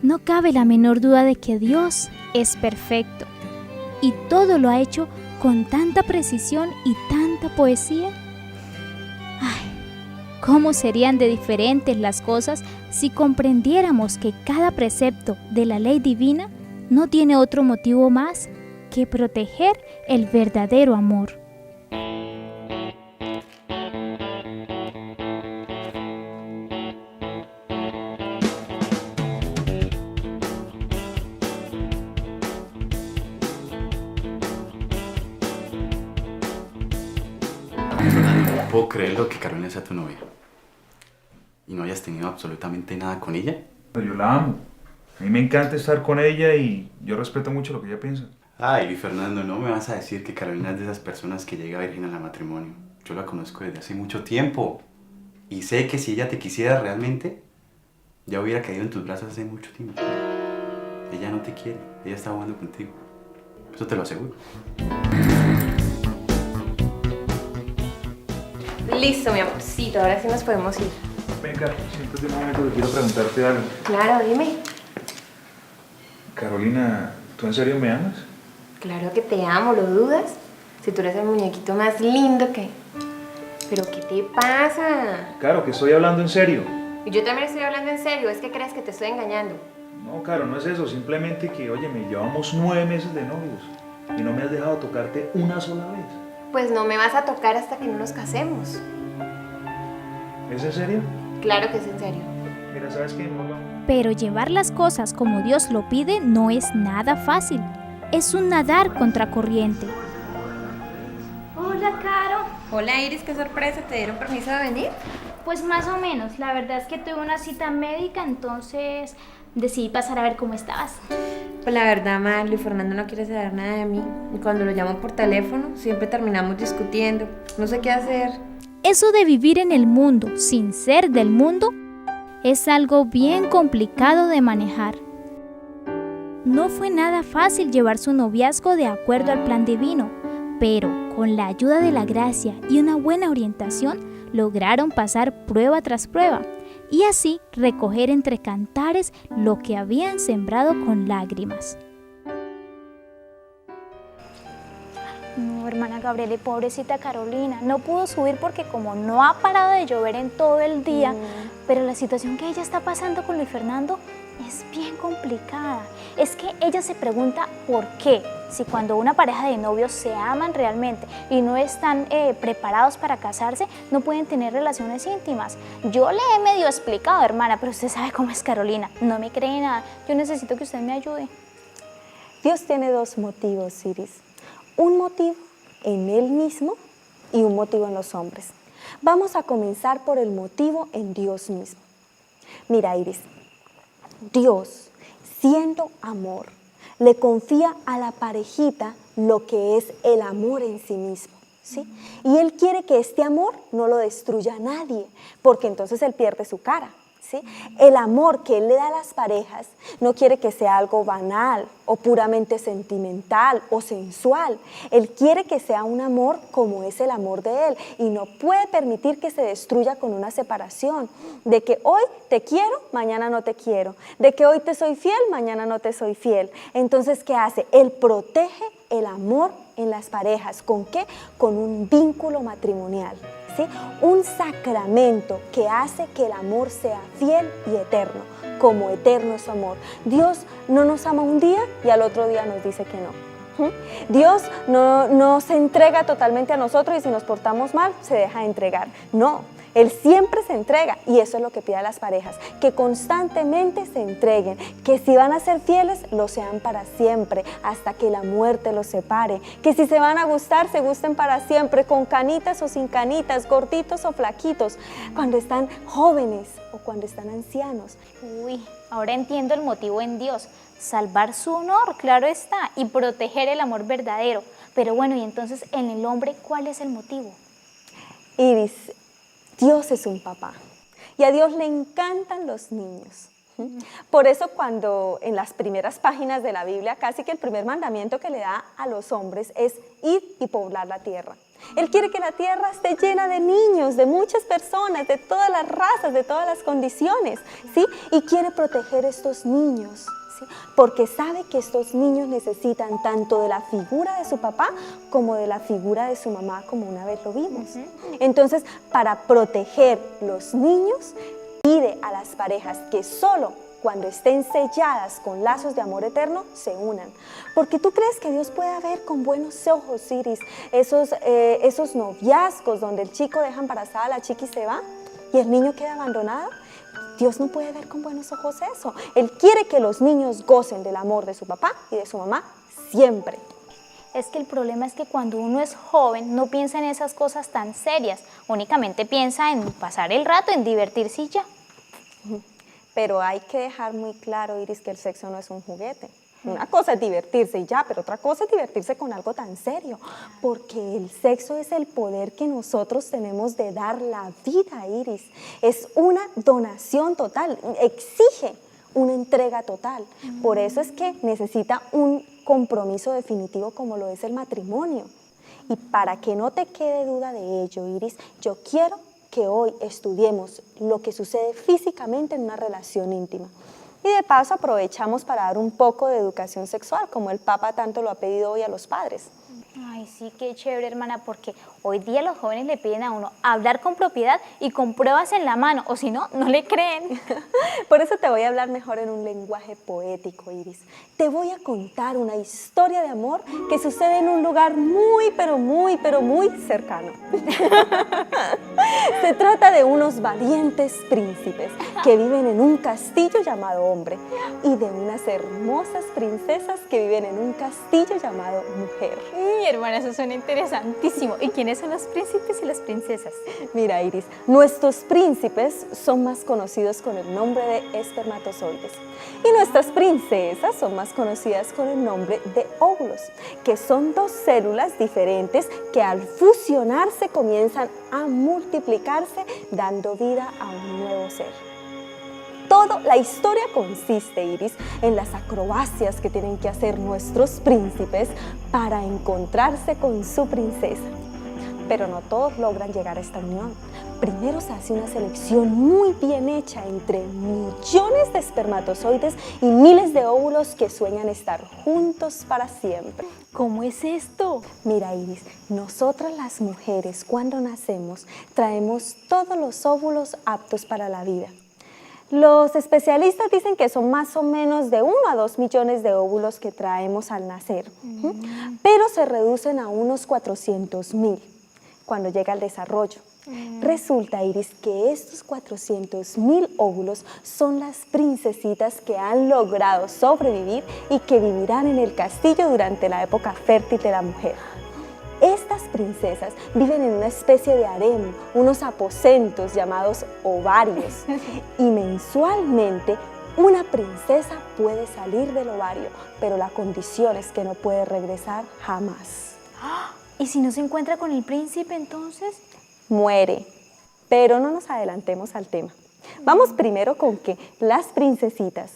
No cabe la menor duda de que Dios es perfecto y todo lo ha hecho con tanta precisión y tanta poesía. Ay, ¿cómo serían de diferentes las cosas si comprendiéramos que cada precepto de la ley divina no tiene otro motivo más que proteger el verdadero amor? No puedo creerlo que Carolina sea tu novia. ¿Y no hayas tenido absolutamente nada con ella? Pero yo la amo. A mí me encanta estar con ella y yo respeto mucho lo que ella piensa. Ay, Luis Fernando, no me vas a decir que Carolina es de esas personas que llega virgen al matrimonio. Yo la conozco desde hace mucho tiempo. Y sé que si ella te quisiera realmente, ya hubiera caído en tus brazos hace mucho tiempo. Ella no te quiere, ella está jugando contigo. Eso te lo aseguro. Listo, mi amorcito, ahora sí nos podemos ir. Venga, siéntate un momento que quiero preguntarte algo. Claro, dime. Carolina, ¿tú en serio me amas? Claro que te amo, ¿lo dudas? Si tú eres el muñequito más lindo que... ¿Pero qué te pasa? Claro, que estoy hablando en serio. Y yo también estoy hablando en serio, es que crees que te estoy engañando. No, Caro, no es eso. Simplemente que, oye, me llevamos 9 meses de novios y no me has dejado tocarte una sola vez. Pues no me vas a tocar hasta que no nos casemos. ¿Es en serio? Claro que es en serio. Mira, ¿sabes qué? No, Pero llevar las cosas como Dios lo pide no es nada fácil. Es un nadar contracorriente. Hola, Caro. Hola, Iris, qué sorpresa, ¿te dieron permiso de venir? Pues más o menos, la verdad es que tuve una cita médica, entonces decidí pasar a ver cómo estabas. Pues la verdad, Mar, Luis Fernando no quiere saber nada de mí. Y cuando lo llamo por teléfono, siempre terminamos discutiendo. No sé qué hacer. Eso de vivir en el mundo sin ser del mundo es algo bien complicado de manejar. No fue nada fácil llevar su noviazgo de acuerdo al plan divino, pero con la ayuda de la gracia y una buena orientación lograron pasar prueba tras prueba y así recoger entre cantares lo que habían sembrado con lágrimas. No, hermana Gabriela, y pobrecita Carolina, no pudo subir porque como no ha parado de llover en todo el día, pero la situación que ella está pasando con Luis Fernando es bien complicada. Es que ella se pregunta por qué, si cuando una pareja de novios se aman realmente y no están preparados para casarse, no pueden tener relaciones íntimas. Yo le he medio explicado, hermana, pero usted sabe cómo es Carolina, no me cree nada. Yo necesito que usted me ayude. Dios tiene 2 motivos, Iris. Un motivo en Él mismo y un motivo en los hombres. Vamos a comenzar por el motivo en Dios mismo. Mira, Iris, Dios, siendo amor, le confía a la parejita lo que es el amor en sí mismo, ¿sí? Y Él quiere que este amor no lo destruya a nadie, porque entonces Él pierde su cara, ¿sí? El amor que Él le da a las parejas no quiere que sea algo banal o puramente sentimental o sensual. Él quiere que sea un amor como es el amor de Él y no puede permitir que se destruya con una separación, de que hoy te quiero, mañana no te quiero, de que hoy te soy fiel, mañana no te soy fiel. Entonces, ¿qué hace? Él protege el amor en las parejas. ¿Con qué? Con un vínculo matrimonial. ¿Sí? Un sacramento que hace que el amor sea fiel y eterno, como eterno es su amor. Dios no nos ama un día y al otro día nos dice que no. Dios no se entrega totalmente a nosotros y si nos portamos mal se deja de entregar. No, Él siempre se entrega y eso es lo que pide a las parejas, que constantemente se entreguen, que si van a ser fieles, lo sean para siempre, hasta que la muerte los separe, que si se van a gustar, se gusten para siempre, con canitas o sin canitas, gorditos o flaquitos, cuando están jóvenes o cuando están ancianos. Uy, ahora entiendo el motivo en Dios, salvar su honor, claro está, y proteger el amor verdadero. Pero bueno, y entonces en el hombre, ¿cuál es el motivo? Iris, Dios es un papá y a Dios le encantan los niños. Por eso cuando en las primeras páginas de la Biblia, casi que el primer mandamiento que le da a los hombres es ir y poblar la tierra. Él quiere que la tierra esté llena de niños, de muchas personas, de todas las razas, de todas las condiciones, ¿sí? Y quiere proteger a estos niños, ¿sí? Porque sabe que estos niños necesitan tanto de la figura de su papá como de la figura de su mamá, como una vez lo vimos. Entonces, para proteger los niños, pide a las parejas que solo cuando estén selladas con lazos de amor eterno, se unan. Porque tú crees que Dios puede ver con buenos ojos, Iris, esos noviazgos donde el chico deja embarazada a la chica y se va, y el niño queda abandonado. Dios no puede ver con buenos ojos eso. Él quiere que los niños gocen del amor de su papá y de su mamá siempre. Es que el problema es que cuando uno es joven no piensa en esas cosas tan serias, únicamente piensa en pasar el rato, en divertirse y ya. Pero hay que dejar muy claro, Iris, que el sexo no es un juguete. Una cosa es divertirse y ya, pero otra cosa es divertirse con algo tan serio, porque el sexo es el poder que nosotros tenemos de dar la vida, Iris. Es una donación total, exige una entrega total. Por eso es que necesita un compromiso definitivo como lo es el matrimonio. Y para que no te quede duda de ello, Iris, yo quiero que hoy estudiemos lo que sucede físicamente en una relación íntima. Y de paso aprovechamos para dar un poco de educación sexual, como el Papa tanto lo ha pedido hoy a los padres. Ay, sí, qué chévere, hermana, porque hoy día los jóvenes le piden a uno hablar con propiedad y con pruebas en la mano, o si no, no le creen. Por eso te voy a hablar mejor en un lenguaje poético, Iris. Te voy a contar una historia de amor que sucede en un lugar muy, pero muy cercano. Se trata de unos valientes príncipes que viven en un castillo llamado hombre y de unas hermosas princesas que viven en un castillo llamado mujer. Hermana, eso suena interesantísimo. ¿Y quiénes son los príncipes y las princesas? Mira, Iris, nuestros príncipes son más conocidos con el nombre de espermatozoides y nuestras princesas son más conocidas con el nombre de óvulos, que son dos células diferentes que al fusionarse comienzan a multiplicarse, dando vida a un nuevo ser. La historia consiste, Iris, en las acrobacias que tienen que hacer nuestros príncipes para encontrarse con su princesa. Pero no todos logran llegar a esta unión. Primero se hace una selección muy bien hecha entre millones de espermatozoides y miles de óvulos que sueñan estar juntos para siempre. ¿Cómo es esto? Mira, Iris, nosotras las mujeres cuando nacemos traemos todos los óvulos aptos para la vida. Los especialistas dicen que son más o menos de 1 a 2 millones de óvulos que traemos al nacer, pero se reducen a unos 400,000 cuando llega el desarrollo. Resulta, Iris, que estos 400,000 óvulos son las princesitas que han logrado sobrevivir y que vivirán en el castillo durante la época fértil de la mujer. Estas princesas viven en una especie de harem, unos aposentos llamados ovarios, y mensualmente una princesa puede salir del ovario, pero la condición es que no puede regresar jamás. ¿Y si no se encuentra con el príncipe entonces? Muere, pero no nos adelantemos al tema. Vamos primero con que las princesitas,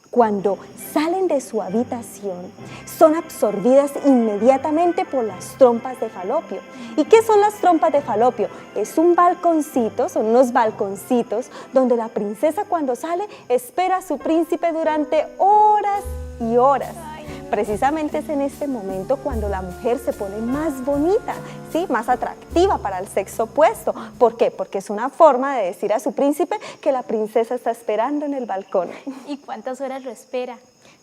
cuando salen de su habitación, son absorbidas inmediatamente por las trompas de falopio. ¿Y qué son las trompas de falopio? Es un balconcito, son unos balconcitos donde la princesa cuando sale espera a su príncipe durante horas y horas. Precisamente es en este momento cuando la mujer se pone más bonita, ¿sí? Más atractiva para el sexo opuesto. ¿Por qué? Porque es una forma de decir a su príncipe que la princesa está esperando en el balcón. ¿Y cuántas horas lo espera?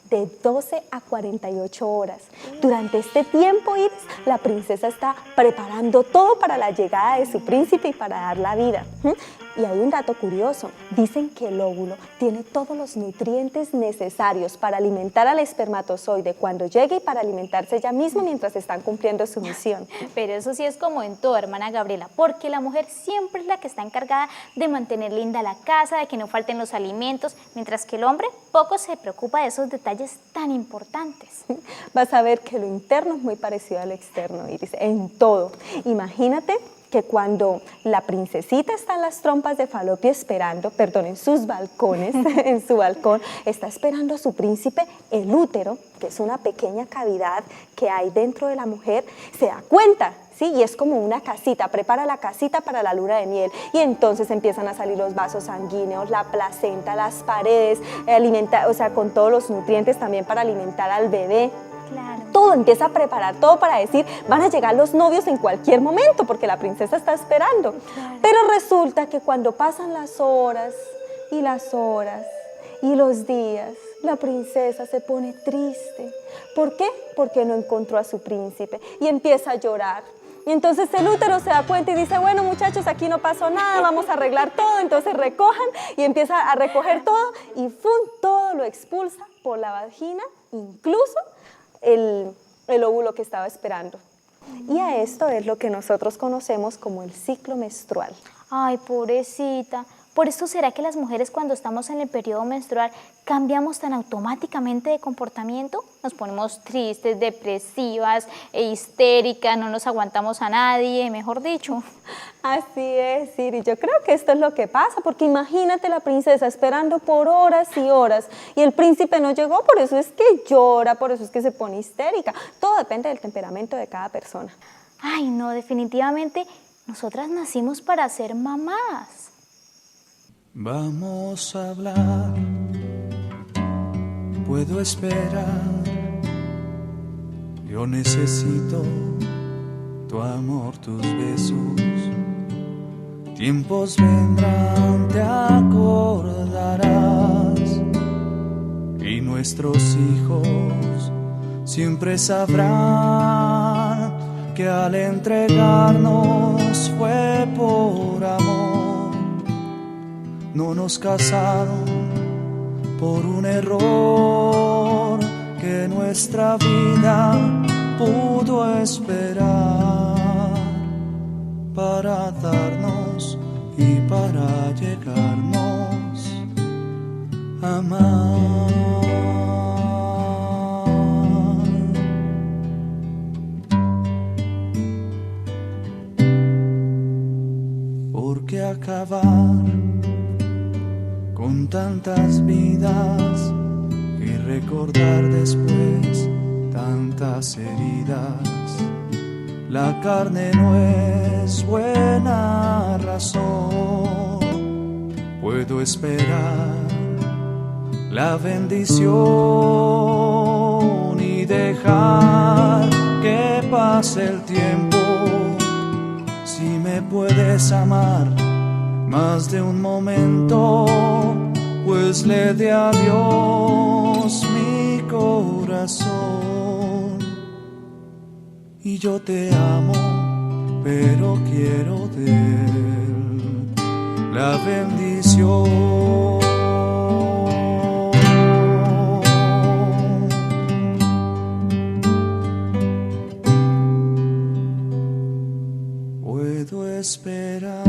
De 12 a 48 horas. Durante este tiempo, Iris, la princesa está preparando todo para la llegada de su príncipe y para dar la vida. Y hay un dato curioso. Dicen que el óvulo tiene todos los nutrientes necesarios para alimentar al espermatozoide cuando llegue y para alimentarse ella misma mientras están cumpliendo su misión. Pero eso sí es como en todo, hermana Gabriela, porque la mujer siempre es la que está encargada de mantener linda la casa, de que no falten los alimentos, mientras que el hombre poco se preocupa de esos detalles tan importantes. Vas a ver que lo interno es muy parecido al externo, Iris, en todo. Imagínate que cuando la princesita está en las trompas de falopio esperando, en sus balcones, en su balcón, está esperando a su príncipe, el útero, que es una pequeña cavidad que hay dentro de la mujer, se da cuenta, ¿sí? Y es como una casita, prepara la casita para la luna de miel. Y entonces empiezan a salir los vasos sanguíneos, la placenta, las paredes, alimenta, o sea, con todos los nutrientes también para alimentar al bebé. Claro. Todo empieza a preparar, todo para decir, van a llegar los novios en cualquier momento, porque la princesa está esperando. Claro. Pero resulta que cuando pasan las horas y las horas y los días, la princesa se pone triste. ¿Por qué? Porque no encontró a su príncipe y empieza a llorar. Y entonces el útero se da cuenta y dice, bueno muchachos, aquí no pasó nada, vamos a arreglar todo. Entonces recojan y empieza a recoger todo y ¡fum! Todo lo expulsa por la vagina, incluso el óvulo que estaba esperando. Y a esto es lo que nosotros conocemos como el ciclo menstrual. Ay, pobrecita. ¿Por esto será que las mujeres cuando estamos en el periodo menstrual cambiamos tan automáticamente de comportamiento? Nos ponemos tristes, depresivas, histéricas, no nos aguantamos a nadie, mejor dicho. Así es, Siri. Yo creo que esto es lo que pasa, porque imagínate la princesa esperando por horas y horas y el príncipe no llegó, por eso es que llora, por eso es que se pone histérica. Todo depende del temperamento de cada persona. Ay, no, definitivamente nosotras nacimos para ser mamás. Vamos a hablar, puedo esperar, yo necesito tu amor, tus besos, tiempos vendrán, te acordarás, y nuestros hijos siempre sabrán que al entregarnos fue por amor. No nos casaron por un error que nuestra vida pudo esperar para darnos y para llegarnos a amar. ¿Por qué acabar con tantas vidas y recordar después tantas heridas? La carne no es buena razón. Puedo esperar la bendición y dejar que pase el tiempo. Si me puedes amar más de un momento, pues le dé a Dios mi corazón. Y yo te amo, pero quiero de él la bendición. Puedo esperar.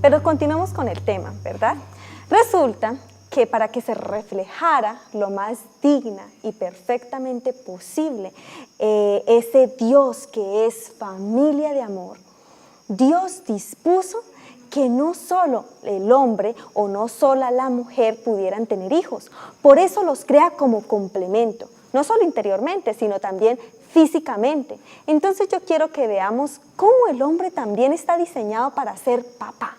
Pero continuamos con el tema, ¿verdad? Resulta que para que se reflejara lo más digna y perfectamente posible ese Dios que es familia de amor, Dios dispuso que no solo el hombre o no sola la mujer pudieran tener hijos. Por eso los crea como complemento, no solo interiormente, sino también físicamente. Entonces yo quiero que veamos cómo el hombre también está diseñado para ser papá.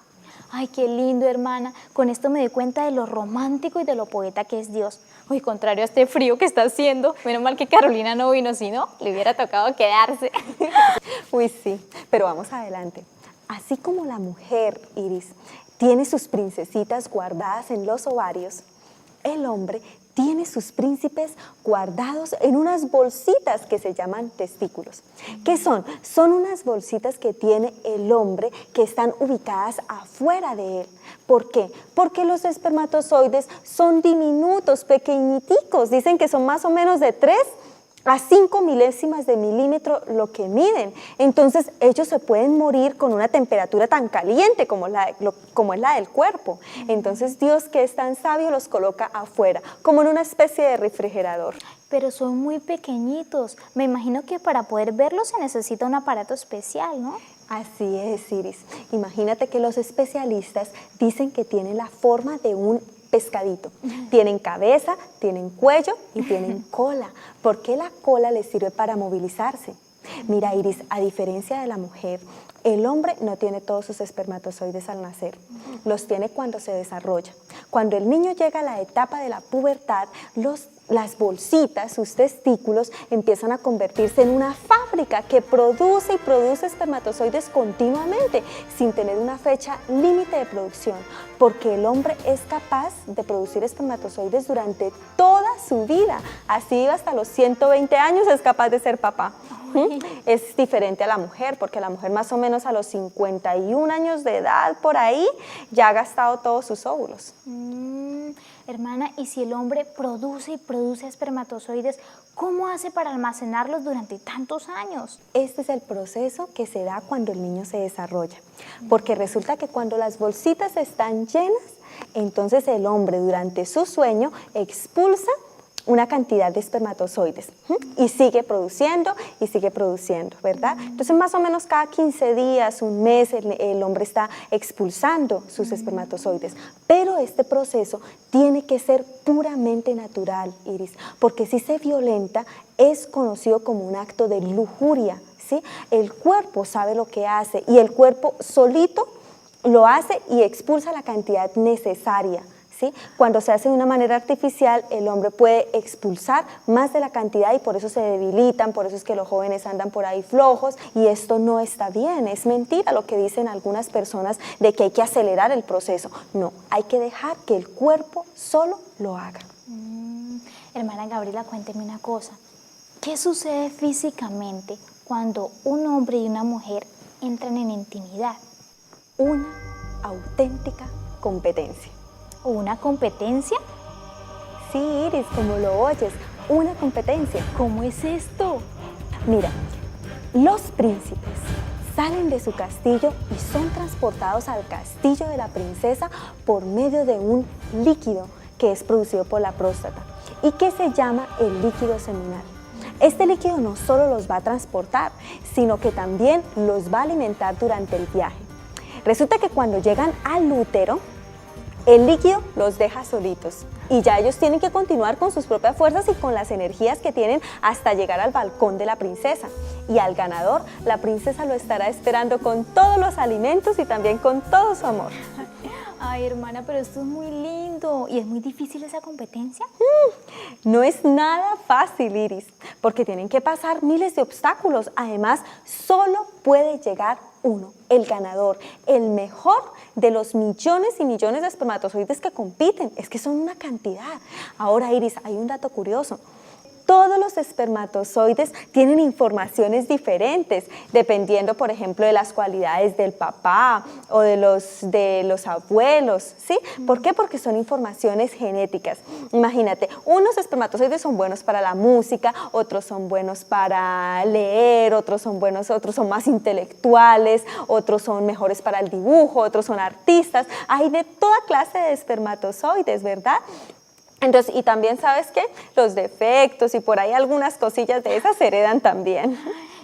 Ay, qué lindo, hermana. Con esto me doy cuenta de lo romántico y de lo poeta que es Dios. Uy, contrario a este frío que está haciendo. Menos mal que Carolina no vino, si no, le hubiera tocado quedarse. Uy, sí, pero vamos adelante. Así como la mujer, Iris, tiene sus princesitas guardadas en los ovarios, el hombre tiene sus príncipes guardados en unas bolsitas que se llaman testículos. ¿Qué son? Son unas bolsitas que tiene el hombre que están ubicadas afuera de él. ¿Por qué? Porque los espermatozoides son diminutos, pequeñiticos. Dicen que son más o menos de 3 a 5 milésimas de milímetro lo que miden. Entonces ellos se pueden morir con una temperatura tan caliente como es la del cuerpo. Entonces Dios, que es tan sabio, los coloca afuera, como en una especie de refrigerador. Pero son muy pequeñitos. Me imagino que para poder verlos se necesita un aparato especial, ¿no? Así es, Iris. Imagínate que los especialistas dicen que tienen la forma de un pescadito. Tienen cabeza, tienen cuello y tienen cola. ¿Por qué la cola les sirve para movilizarse? Mira, Iris, a diferencia de la mujer, el hombre no tiene todos sus espermatozoides al nacer, los tiene cuando se desarrolla. Cuando el niño llega a la etapa de la pubertad, las bolsitas, sus testículos, empiezan a convertirse en una fábrica que produce y produce espermatozoides continuamente, sin tener una fecha límite de producción, porque el hombre es capaz de producir espermatozoides durante toda su vida, así hasta los 120 años es capaz de ser papá. Es diferente a la mujer, porque la mujer más o menos a los 51 años de edad, por ahí, ya ha gastado todos sus óvulos. Hermana, ¿y si el hombre produce y produce espermatozoides, cómo hace para almacenarlos durante tantos años? Este es el proceso que se da cuando el niño se desarrolla, porque resulta que cuando las bolsitas están llenas, entonces el hombre durante su sueño expulsa una cantidad de espermatozoides y sigue produciendo, ¿verdad? Entonces más o menos cada 15 días, un mes, el hombre está expulsando sus espermatozoides, pero este proceso tiene que ser puramente natural, Iris, porque si se violenta es conocido como un acto de lujuria, ¿sí? El cuerpo sabe lo que hace y el cuerpo solito lo hace y expulsa la cantidad necesaria. ¿Sí? Cuando se hace de una manera artificial, el hombre puede expulsar más de la cantidad y por eso se debilitan, por eso es que los jóvenes andan por ahí flojos y esto no está bien, es mentira lo que dicen algunas personas de que hay que acelerar el proceso. No, hay que dejar que el cuerpo solo lo haga. Hermana Gabriela, cuénteme una cosa. ¿Qué sucede físicamente cuando un hombre y una mujer entran en intimidad? Una auténtica competencia. ¿Una competencia? Sí, Iris, como lo oyes, una competencia. ¿Cómo es esto? Mira, los príncipes salen de su castillo y son transportados al castillo de la princesa por medio de un líquido que es producido por la próstata y que se llama el líquido seminal. Este líquido no solo los va a transportar, sino que también los va a alimentar durante el viaje. Resulta que cuando llegan al útero, el líquido los deja solitos y ya ellos tienen que continuar con sus propias fuerzas y con las energías que tienen hasta llegar al balcón de la princesa. Y al ganador, la princesa lo estará esperando con todos los alimentos y también con todo su amor. Ay, hermana, pero esto es muy lindo. ¿Y es muy difícil esa competencia? No es nada fácil, Iris, porque tienen que pasar miles de obstáculos. Además, solo puede llegar uno, el ganador, el mejor de los millones y millones de espermatozoides que compiten. Es que son una cantidad. Ahora, Iris, hay un dato curioso. Todos los espermatozoides tienen informaciones diferentes, dependiendo, por ejemplo, de las cualidades del papá o de los abuelos, ¿sí? ¿Por qué? Porque son informaciones genéticas. Imagínate, unos espermatozoides son buenos para la música, otros son buenos para leer, otros son más intelectuales, otros son mejores para el dibujo, otros son artistas. Hay de toda clase de espermatozoides, ¿verdad? Entonces, y también, ¿sabes qué? Los defectos y por ahí algunas cosillas de esas se heredan también.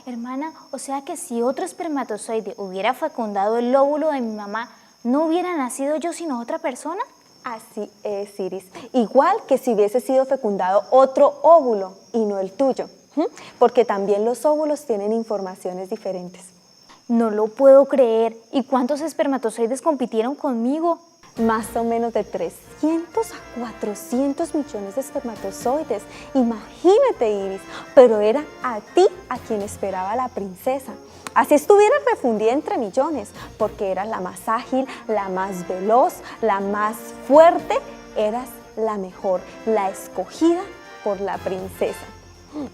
Hermana, o sea que si otro espermatozoide hubiera fecundado el óvulo de mi mamá, ¿no hubiera nacido yo sino otra persona? Así es, Iris. Igual que si hubiese sido fecundado otro óvulo y no el tuyo, porque también los óvulos tienen informaciones diferentes. No lo puedo creer. ¿Y cuántos espermatozoides compitieron conmigo? Más o menos de 300 a 400 millones de espermatozoides. Imagínate, Iris, pero era a ti a quien esperaba la princesa. Así estuvieras refundida entre millones, porque eras la más ágil, la más veloz, la más fuerte, eras la mejor, la escogida por la princesa.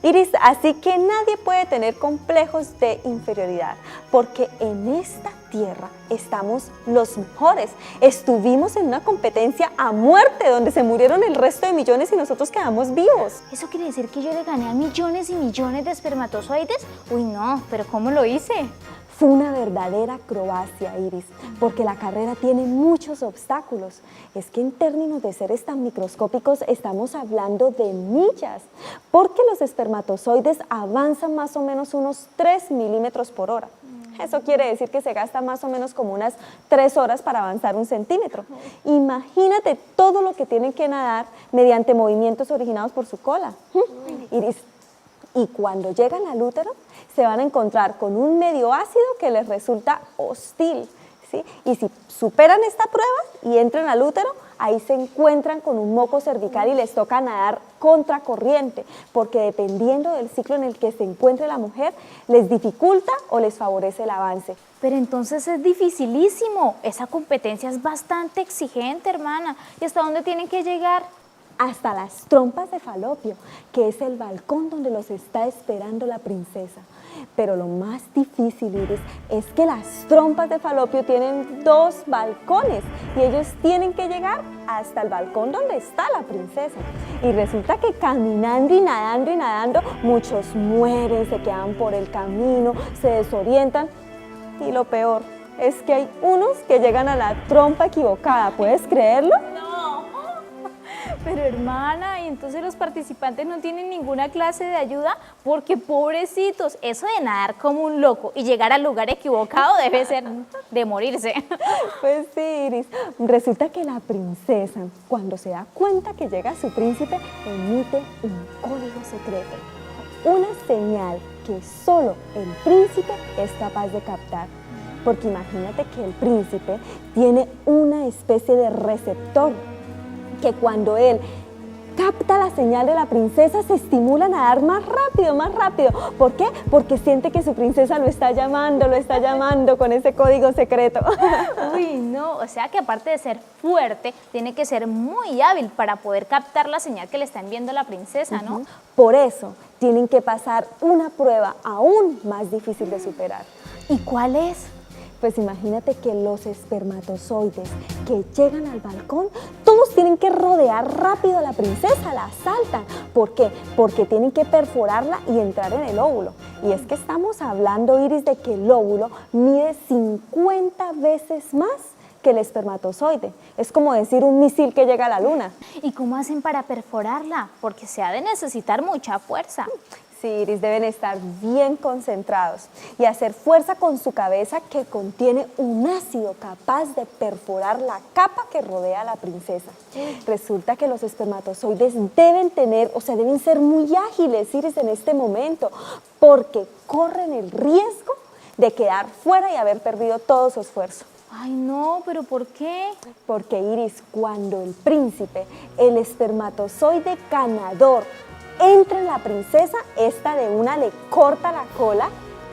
Iris, así que nadie puede tener complejos de inferioridad, porque en esta tierra estamos los mejores. Estuvimos en una competencia a muerte donde se murieron el resto de millones y nosotros quedamos vivos. ¿Eso quiere decir que yo le gané a millones y millones de espermatozoides? Uy, no, pero ¿cómo lo hice? Fue una verdadera acrobacia, Iris, porque la carrera tiene muchos obstáculos. Es que en términos de seres tan microscópicos estamos hablando de millas, porque los espermatozoides avanzan más o menos unos 3 milímetros por hora. Eso quiere decir que se gasta más o menos como unas 3 horas para avanzar 1 centímetro. Imagínate todo lo que tienen que nadar mediante movimientos originados por su cola. Iris, Y cuando llegan al útero, se van a encontrar con un medio ácido que les resulta hostil, ¿sí? Y si superan esta prueba y entran al útero, ahí se encuentran con un moco cervical y les toca nadar contracorriente, porque dependiendo del ciclo en el que se encuentre la mujer, les dificulta o les favorece el avance. Pero entonces es dificilísimo. Esa competencia es bastante exigente, hermana. ¿Y hasta dónde tienen que llegar? Hasta las trompas de Falopio, que es el balcón donde los está esperando la princesa. Pero lo más difícil, Iris, es que las trompas de Falopio tienen 2 balcones y ellos tienen que llegar hasta el balcón donde está la princesa. Y resulta que caminando y nadando, muchos mueren, se quedan por el camino, se desorientan. Y lo peor es que hay unos que llegan a la trompa equivocada, ¿puedes creerlo? Pero hermana, ¿y entonces los participantes no tienen ninguna clase de ayuda? Porque pobrecitos, eso de nadar como un loco y llegar al lugar equivocado debe ser de morirse. Pues sí, Iris, resulta que la princesa, cuando se da cuenta que llega su príncipe, emite un código secreto, una señal que solo el príncipe es capaz de captar. Porque imagínate que el príncipe tiene una especie de receptor que cuando él capta la señal de la princesa se estimula a nadar más rápido, más rápido. ¿Por qué? Porque siente que su princesa lo está llamando con ese código secreto. Uy, no, o sea que aparte de ser fuerte, tiene que ser muy hábil para poder captar la señal que le está enviando la princesa, ¿no? Por eso tienen que pasar una prueba aún más difícil de superar. ¿Y cuál es? Pues imagínate que los espermatozoides que llegan al balcón, todos tienen que rodear rápido a la princesa, la asaltan. ¿Por qué? Porque tienen que perforarla y entrar en el óvulo. Y es que estamos hablando, Iris, de que el óvulo mide 50 veces más que el espermatozoide. Es como decir un misil que llega a la luna. ¿Y cómo hacen para perforarla? Porque se ha de necesitar mucha fuerza. Sí, Iris, deben estar bien concentrados y hacer fuerza con su cabeza que contiene un ácido capaz de perforar la capa que rodea a la princesa. Resulta que los espermatozoides deben ser muy ágiles, Iris, en este momento, porque corren el riesgo de quedar fuera y haber perdido todo su esfuerzo. Ay, no, ¿pero por qué? Porque, Iris, cuando el príncipe, el espermatozoide ganador, entra en la princesa, esta de una le corta la cola,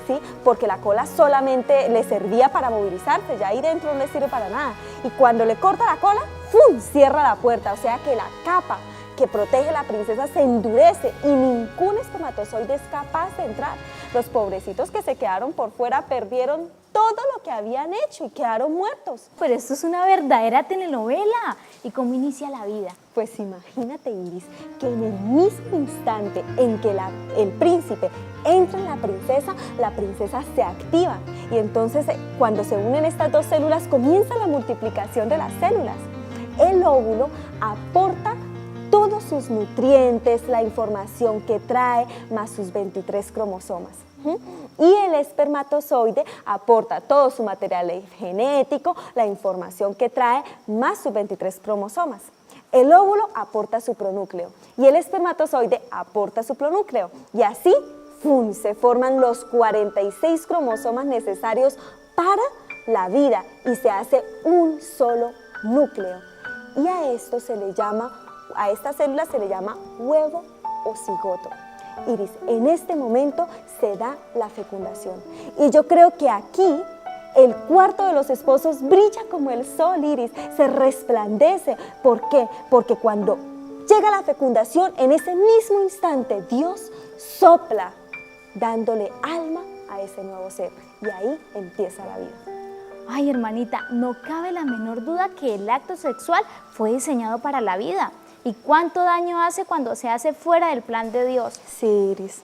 ¿sí? Porque la cola solamente le servía para movilizarse, ya ahí dentro no le sirve para nada. Y cuando le corta la cola, ¡fum!, cierra la puerta, o sea que la capa que protege a la princesa se endurece y ningún espermatozoide es capaz de entrar. Los pobrecitos que se quedaron por fuera perdieron todo lo que habían hecho y quedaron muertos. Pero esto es una verdadera telenovela. ¿Y cómo inicia la vida? Pues imagínate, Iris, que en el mismo instante en que el príncipe entra en la princesa se activa. Y entonces, cuando se unen estas 2 células, comienza la multiplicación de las células. El óvulo aporta todos sus nutrientes, la información que trae, más sus 23 cromosomas. Y el espermatozoide aporta todo su material genético, la información que trae, más sus 23 cromosomas. El óvulo aporta su pronúcleo y el espermatozoide aporta su pronúcleo. Y así, ¡fum!, se forman los 46 cromosomas necesarios para la vida y se hace un solo núcleo. Y a esta célula se le llama huevo o cigoto. Iris, en este momento se da la fecundación. Y yo creo que aquí el cuarto de los esposos brilla como el sol, Iris, se resplandece. ¿Por qué? Porque cuando llega la fecundación, en ese mismo instante, Dios sopla, dándole alma a ese nuevo ser. Y ahí empieza la vida. Ay, hermanita, no cabe la menor duda que el acto sexual fue diseñado para la vida. ¿Y cuánto daño hace cuando se hace fuera del plan de Dios? Sí, Iris.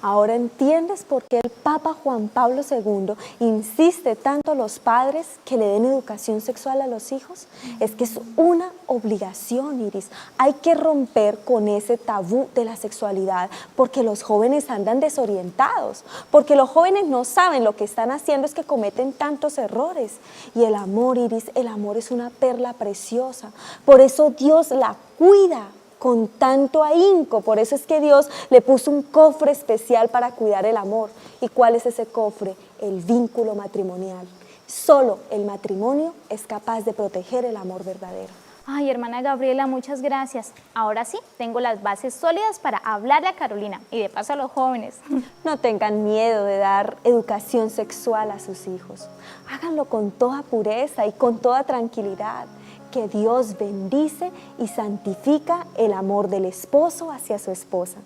Ahora entiendes por qué el Papa Juan Pablo II insiste tanto a los padres que le den educación sexual a los hijos. Es que es una obligación, Iris. Hay que romper con ese tabú de la sexualidad porque los jóvenes andan desorientados, porque los jóvenes no saben lo que están haciendo, es que cometen tantos errores. Y el amor, Iris, el amor es una perla preciosa. Por eso Dios la cuida con tanto ahínco. Por eso es que Dios le puso un cofre especial para cuidar el amor. ¿Y cuál es ese cofre? El vínculo matrimonial. Solo el matrimonio es capaz de proteger el amor verdadero. Ay, hermana Gabriela, muchas gracias. Ahora sí, tengo las bases sólidas para hablarle a Carolina y de paso a los jóvenes. No tengan miedo de dar educación sexual a sus hijos. Háganlo con toda pureza y con toda tranquilidad. Que Dios bendice y santifica el amor del esposo hacia su esposa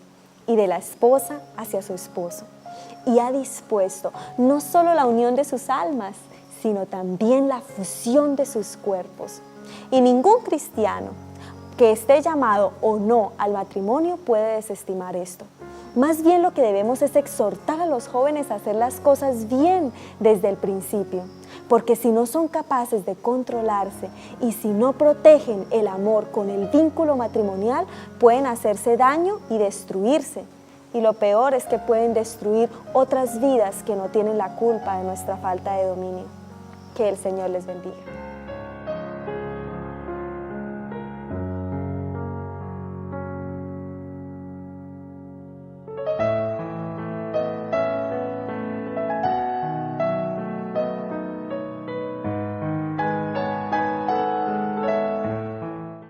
y de la esposa hacia su esposo. Y ha dispuesto no solo la unión de sus almas, sino también la fusión de sus cuerpos. Y ningún cristiano que esté llamado o no al matrimonio puede desestimar esto. Más bien lo que debemos es exhortar a los jóvenes a hacer las cosas bien desde el principio, porque si no son capaces de controlarse y si no protegen el amor con el vínculo matrimonial, pueden hacerse daño y destruirse. Y lo peor es que pueden destruir otras vidas que no tienen la culpa de nuestra falta de dominio. Que el Señor les bendiga.